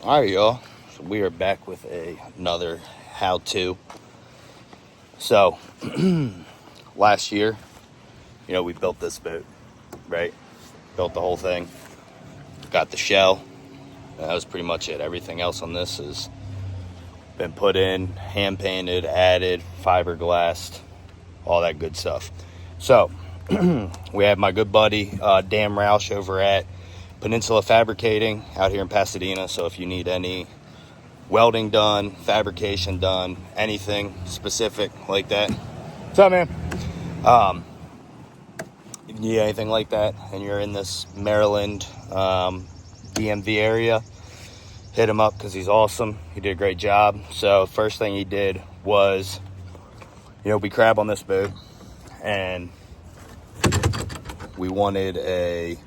All right, y'all. So we are back with another how-to. So last year, we built this boat, right? Built the whole thing. Got the shell. That was pretty much it. Everything else on this has been put in, hand painted, added, fiberglassed, all that good stuff. So we have my good buddy Dan Roush over at Peninsula Fabricating out here in Pasadena. So if you need any welding done, fabrication done, anything specific like that, what's up, man? If you need anything like that and you're in this Maryland DMV area, hit him up because he's awesome. He did a great job. So first thing he did was, we crab on this boat, and we wanted a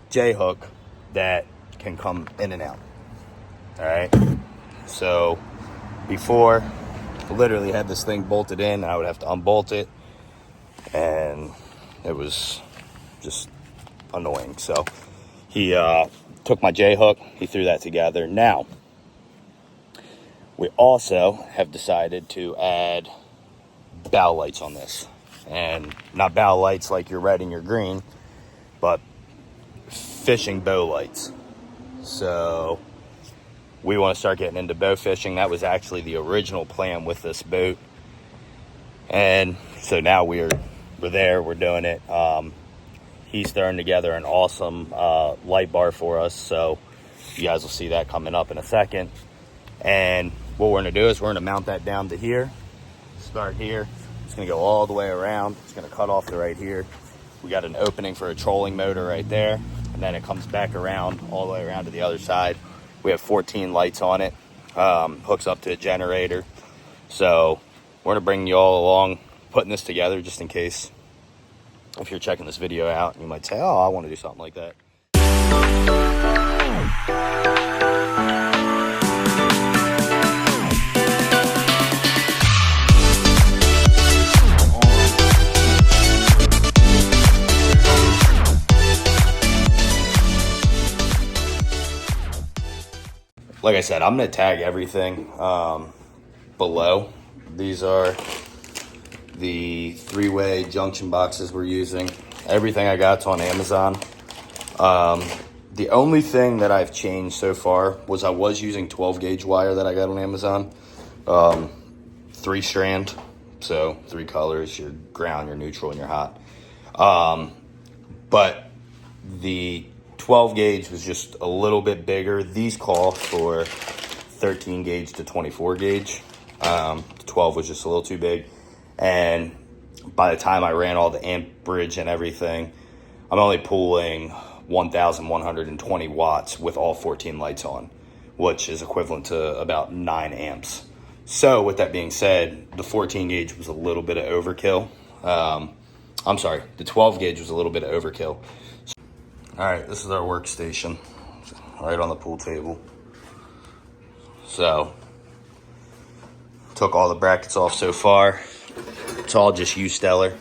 J-hook that can come in and out. All right. So before, literally had this thing bolted in. I would have to unbolt it, and it was just annoying. So he took my J-hook, he threw that together. Now, we also have decided to add bow lights on this. And not bow lights like your red and your green, but fishing bow lights. So we want to start getting into bow fishing. That was actually the original plan with this boat. And so now we're there, we're doing it. He's throwing together an awesome light bar for us. So you guys will see that coming up in a second. And what we're going to do is we're going to mount that down to here. Start here. It's going to go all the way around. It's going to cut off to right here. We got an opening for a trolling motor right there. And then it comes back around, all the way around to the other side. We have 14 lights on it. Hooks up to a generator. So we're going to bring you all along putting this together, just in case if you're checking this video out, you might say, oh, I want to do something like that. Like I said, I'm going to tag everything below. These are the 3-way junction boxes we're using. Everything I got's on Amazon. The only thing that I've changed so far was I was using 12 gauge wire that I got on Amazon. 3-strand, so 3 colors, your ground, your neutral, and your hot. But the 12 gauge was just a little bit bigger. These call for 13 gauge to 24 gauge. 12 was just a little too big. And by the time I ran all the amperage and everything, I'm only pulling 1,120 watts with all 14 lights on, which is equivalent to about 9 amps. So with that being said, the 14 gauge was a little bit of overkill. I'm sorry, the 12 gauge was a little bit of overkill. All right, this is our workstation right on the pool table. So, took all the brackets off so far. It's all just U-Stellar.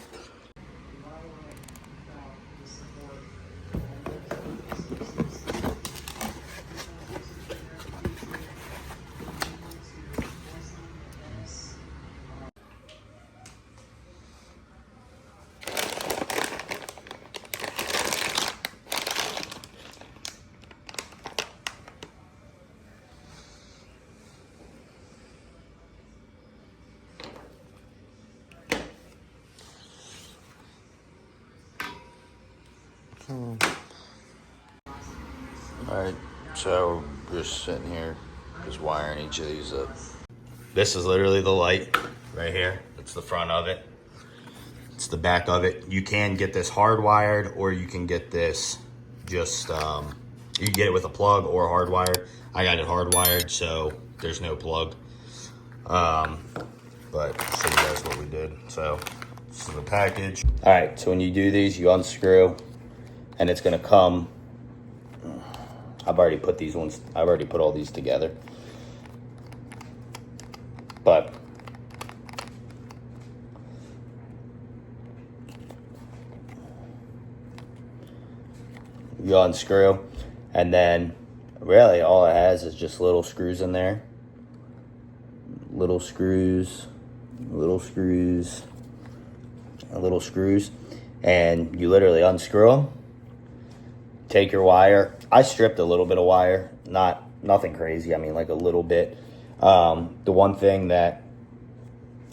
Alright, so we're just sitting here, just wiring each of these up. This is literally the light right here. It's the front of it. It's the back of it. You can get this hardwired, or you can get this just, you can get it with a plug or hardwired. I got it hardwired, so there's no plug. But I'll show you guys what we did. So this is the package. Alright, so when you do these, you unscrew, and it's gonna come. I've already put all these together. But you unscrew, and then Really, all it has is just little screws in there. Little screws, little screws, and little screws. And you literally unscrew them. Take your wire. I stripped a little bit of wire. Nothing crazy. I mean, like a little bit. The one thing that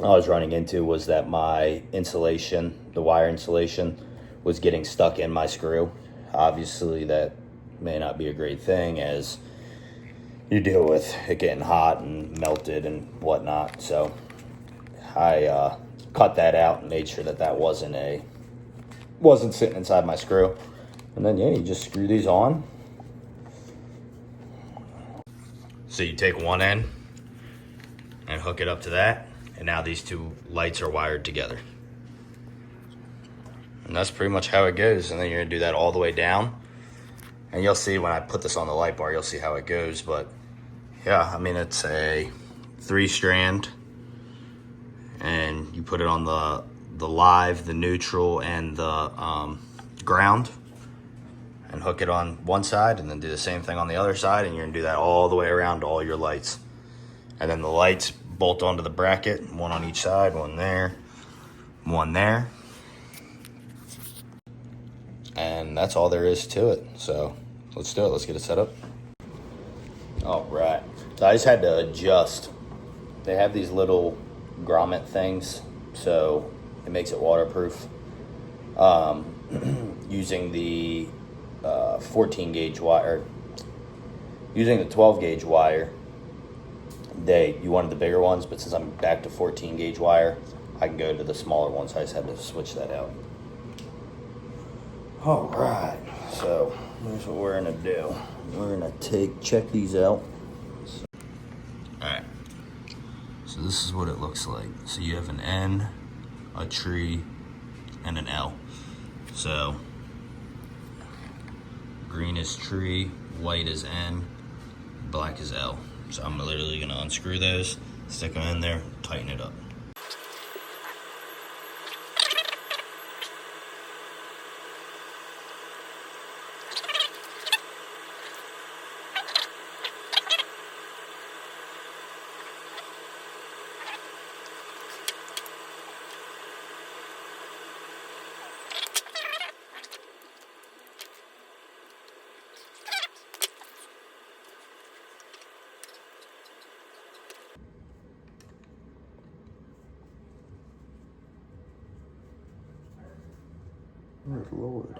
I was running into was that my insulation, the wire insulation, was getting stuck in my screw. Obviously, that may not be a great thing as you deal with it getting hot and melted and whatnot. So I cut that out and made sure that that wasn't sitting inside my screw. And then, yeah, you just screw these on. So you take one end and hook it up to that, and now these two lights are wired together. And that's pretty much how it goes. And then you're gonna do that all the way down. And you'll see when I put this on the light bar, you'll see how it goes. But yeah, I mean, it's a 3-strand, and you put it on the live, the neutral, and the ground, and hook it on one side, and then do the same thing on the other side, and you're gonna do that all the way around to all your lights. And then the lights bolt onto the bracket, one on each side, one there, one there. And that's all there is to it. So let's do it, let's get it set up. All right, so I just had to adjust. They have these little grommet things, so it makes it waterproof. Using the 14 gauge wire, using the 12 gauge wire, you wanted the bigger ones, but since I'm back to 14 gauge wire, I can go to the smaller ones. I just had to switch that out. All right, so here's what we're gonna do. We're gonna check these out. All right, so this is what it looks like. So you have an N, a tree, and an L. So green is tree, white is N, black is L. So I'm literally gonna unscrew those, stick them in there, tighten it up. Good Lord.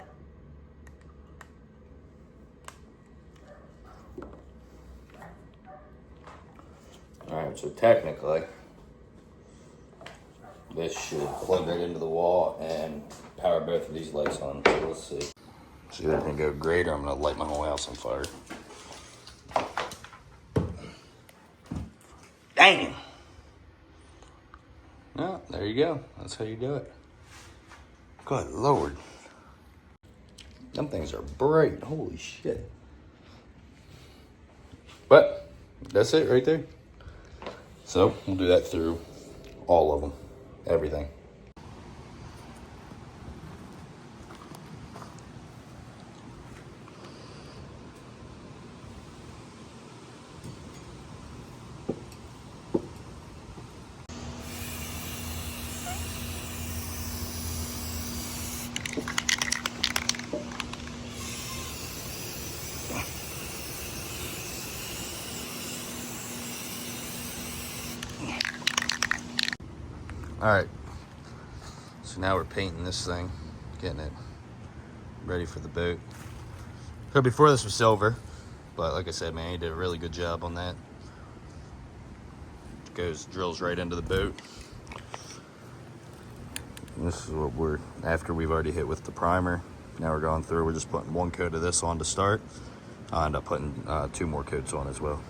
Alright, so technically, this should plug right into the wall and power both of these lights on. So we'll see. It's either gonna go great or I'm gonna light my whole house on fire. Dang! No, there you go. That's how you do it. Good Lord. Them things are bright. Holy shit. But that's it right there. So we'll do that through all of them. Everything. All right, so now we're painting this thing, getting it ready for the boat. So before this was silver, but like I said, man, he did a really good job on that. Drills right into the boat. And this is what after we've already hit with the primer. Now we're going through, we're just putting one coat of this on to start. I'll end up putting 2 more coats on as well.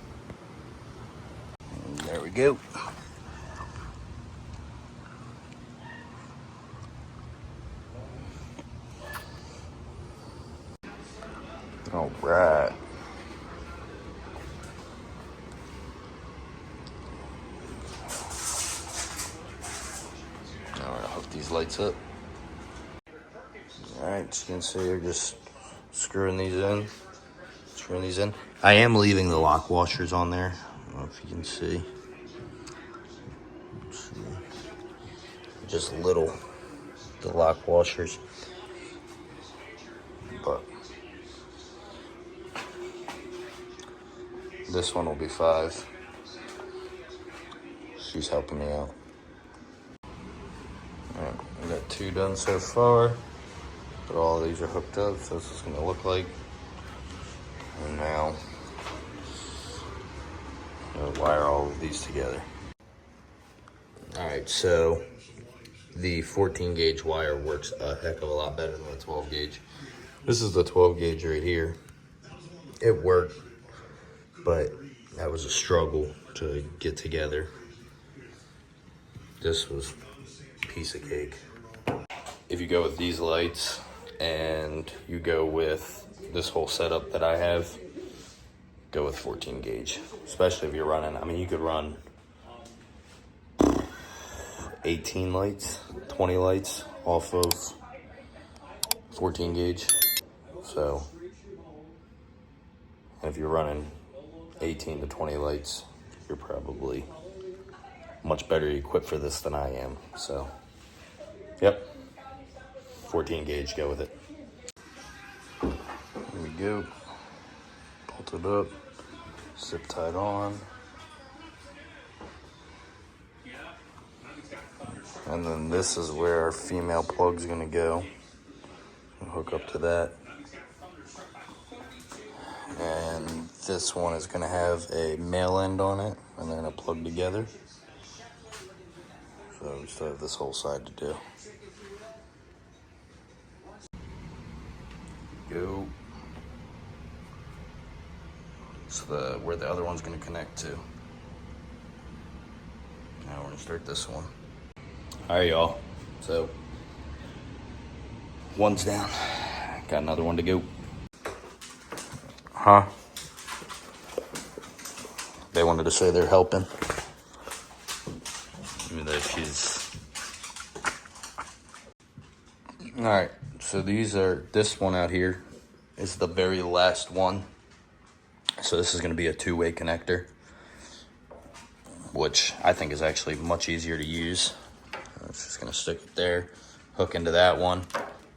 And there we go. All right. Now we're gonna hook these lights up. All right, so you can see you're just screwing these in. I am leaving the lock washers on there. I don't know if you can see. Just little, the lock washers. But this one will be 5. She's helping me out. Alright, we got 2 done so far. But all of these are hooked up, so this is gonna look like. And now, I'm gonna wire all of these together. Alright, so the 14 gauge wire works a heck of a lot better than the 12 gauge. This is the 12 gauge right here. It worked, but that was a struggle to get together. This was a piece of cake. If you go with these lights and you go with this whole setup that I have, go with 14 gauge, especially if you're running. I mean, you could run 18 lights, 20 lights off of 14 gauge. So if you're running 18 to 20 lights, you're probably much better equipped for this than I am. So, yep, 14 gauge, go with it. Here we go. Bolt it up, zip tied on. And then this is where our female plug's gonna go. We'll hook up to that. And this one is gonna have a male end on it, and they're gonna plug together. So we still have this whole side to do. Go. So where the other one's gonna connect to. Now we're gonna start this one. All right, y'all. So one's down. Got another one to go. Huh? They wanted to say they're helping. Even though she's... Alright, so this one out here is the very last one. So this is going to be a 2-way connector, which I think is actually much easier to use. It's just going to stick it there, hook into that one,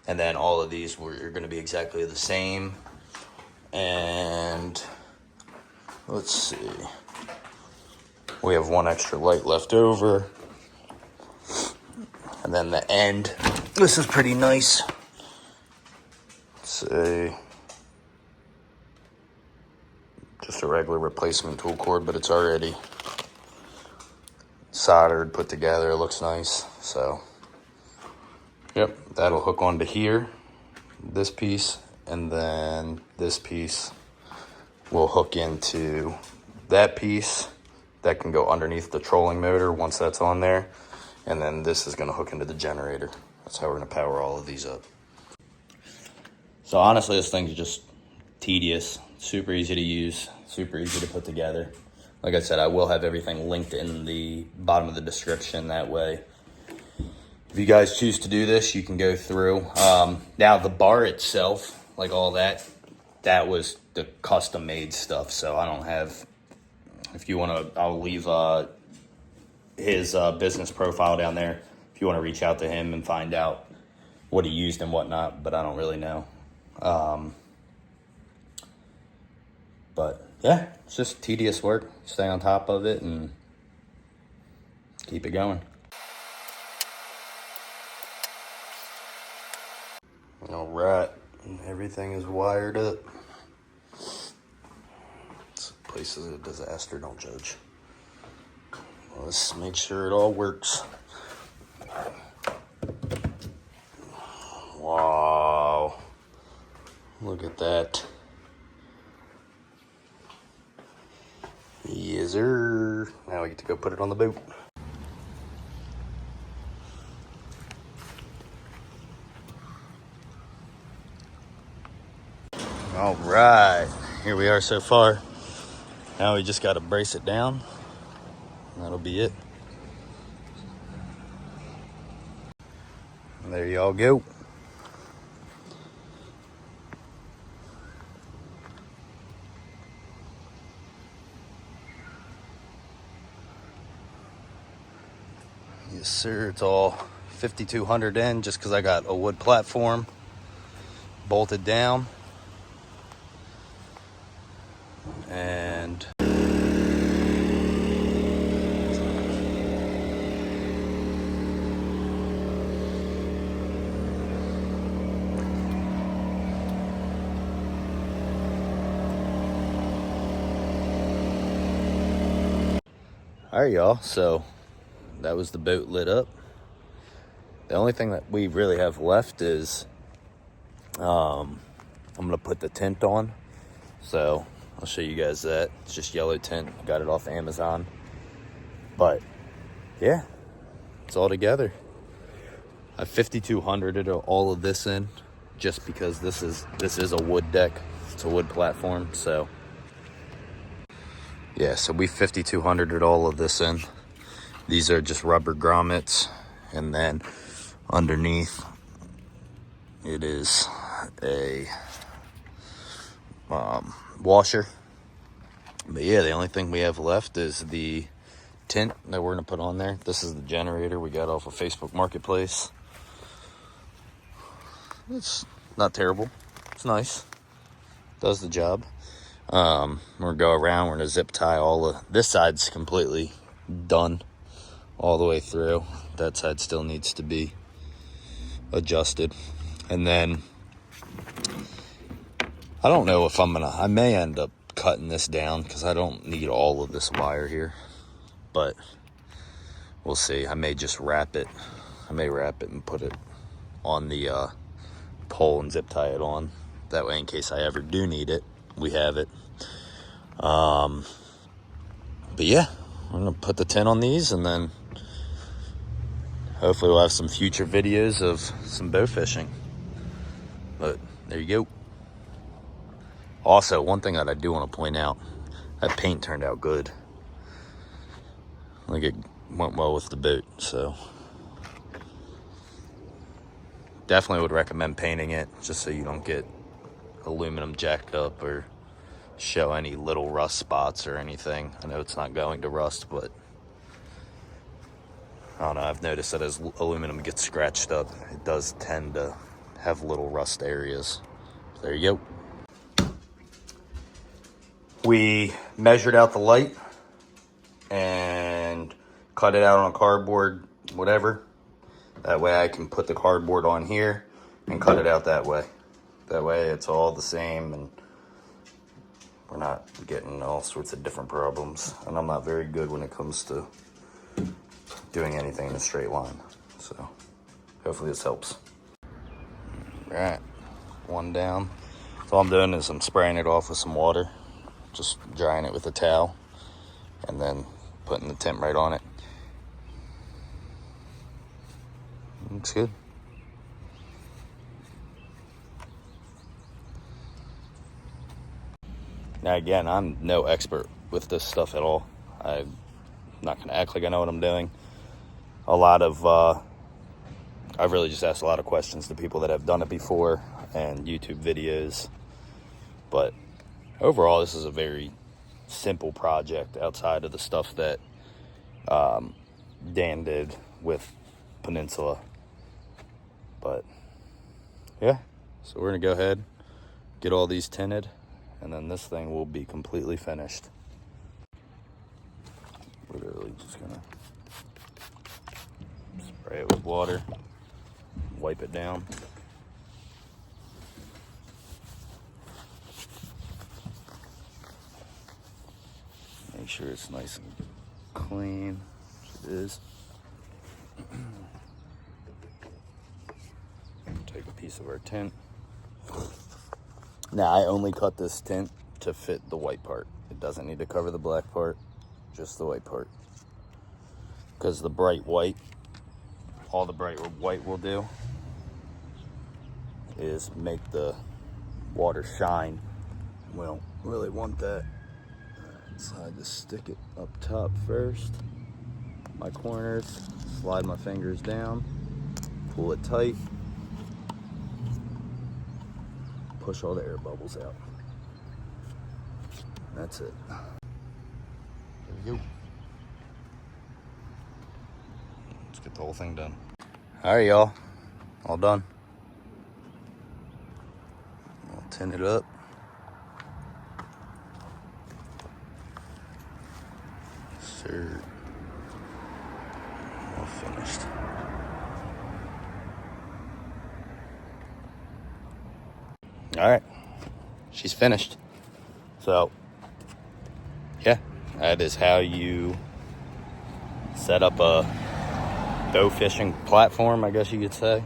and then all of these are going to be exactly the same. And let's see, we have 1 extra light left over. And then the end, this is pretty nice. It's just a regular replacement tool cord, but it's already soldered, put together. It looks nice. So, yep, that'll hook onto here, this piece, and then this piece will hook into that piece. That can go underneath the trolling motor once that's on there. And then this is gonna hook into the generator. That's how we're gonna power all of these up. So honestly, this thing's just tedious, super easy to use, super easy to put together. Like I said, I will have everything linked in the bottom of the description. That way, if you guys choose to do this, you can go through. Now the bar itself, like all that was the custom made stuff. So I don't have, if you wanna, I'll leave his business profile down there if you want to reach out to him and find out what he used and whatnot, but I don't really know. But yeah, it's just tedious work. Stay on top of it and keep it going. All right, everything is wired up. This place is a disaster, don't judge. Let's make sure it all works. Wow. Look at that. Yes, sir. Now we get to go put it on the boat. All right. Here we are so far. Now we just got to brace it down. That'll be it. And there y'all go. Yes, sir. It's all 5200 in just because I got a wood platform bolted down. And all right, y'all, so that was the boat lit up. The only thing that we really have left is I'm gonna put the tint on. So I'll show you guys that. It's just yellow tint. Got it off Amazon. But yeah, it's all together. I 5200'd all of this in just because this is a wood deck. It's a wood platform. So yeah, so we 5200'd all of this in. These are just rubber grommets, and then underneath it is a washer. But yeah, the only thing we have left is the tint that we're gonna put on there. This is the generator we got off of Facebook Marketplace. It's not terrible. It's nice. Does the job. We're gonna go around. We're gonna zip tie all of this side's completely done all the way through. That side still needs to be adjusted. And then I don't know if I may end up cutting this down because I don't need all of this wire here, but we'll see. I may just wrap it. I may wrap it and put it on the pole and zip tie it on. That way, in case I ever do need it, we have it. But yeah, I'm gonna put the tint on these, and then hopefully we'll have some future videos of some bow fishing. But there you go. Also, one thing that I do want to point out, that paint turned out good. Like, it went well with the boat, so definitely would recommend painting it just so you don't get aluminum jacked up or show any little rust spots or anything. I know it's not going to rust, but I don't know, I've noticed that as aluminum gets scratched up, it does tend to have little rust areas. So there you go. We measured out the light and cut it out on cardboard, whatever. That way I can put the cardboard on here and cut it out that way. That way it's all the same and we're not getting all sorts of different problems. And I'm not very good when it comes to doing anything in a straight line. So hopefully this helps. All right, one down. So all I'm doing is I'm spraying it off with some water, just drying it with a towel, and then putting the tint right on it. Looks good. Now again, I'm no expert with this stuff at all. I'm not gonna act like I know what I'm doing. I've really just asked a lot of questions to people that have done it before and YouTube videos. But overall, this is a very simple project outside of the stuff that Dan did with Peninsula. But yeah, so we're gonna go ahead, get all these tinted, and then this thing will be completely finished. Literally just gonna spray it with water, wipe it down. Make sure it's nice and clean, which it is. Take a piece of our tint. Now, I only cut this tint to fit the white part. It doesn't need to cover the black part, just the white part. Because the bright white, all the bright white will do is make the water shine. We don't really want that. So I just stick it up top first, my corners, slide my fingers down, pull it tight, push all the air bubbles out. That's it. There we go. Let's get the whole thing done. All right, y'all. All done. I'll tin it up. Sir. All finished. All right. She's finished. So, yeah, that is how you set up a bow fishing platform, I guess you could say.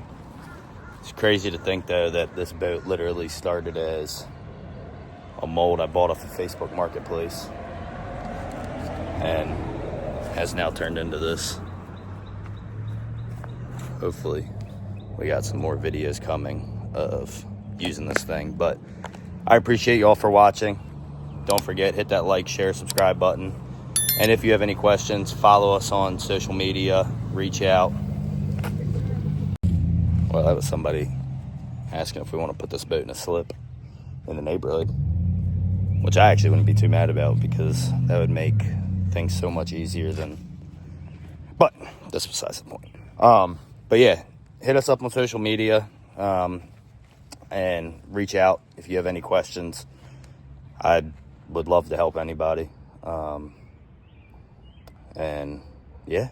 It's crazy to think, though, that this boat literally started as a mold I bought off the Facebook Marketplace and has now turned into this. Hopefully, we got some more videos coming of using this thing, but I appreciate you all for watching. Don't forget, hit that like, share, subscribe button. And if you have any questions, follow us on social media, reach out. Well, that was somebody asking if we want to put this boat in a slip in the neighborhood, which I actually wouldn't be too mad about, because that would make things so much easier than, but that's besides the point. But yeah, hit us up on social media, and reach out if you have any questions. I would love to help anybody. And yeah,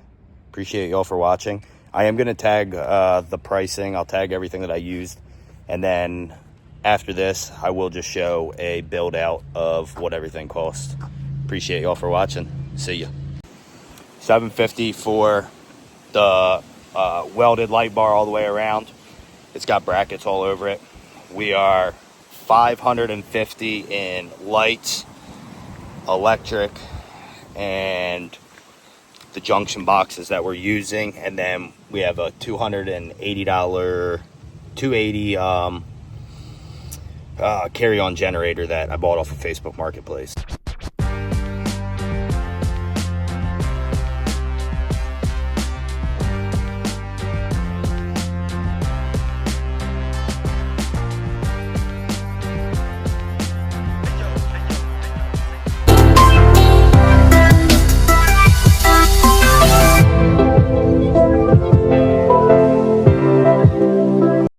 appreciate y'all for watching. I am going to tag the pricing. I'll tag everything that I used. And then after this, I will just show a build out of what everything costs. Appreciate y'all for watching. See ya. $750 for the welded light bar all the way around. It's got brackets all over it. We are $550 in lights, electric, and the junction boxes that we're using, and then we have a $280 carry-on generator that I bought off of Facebook Marketplace.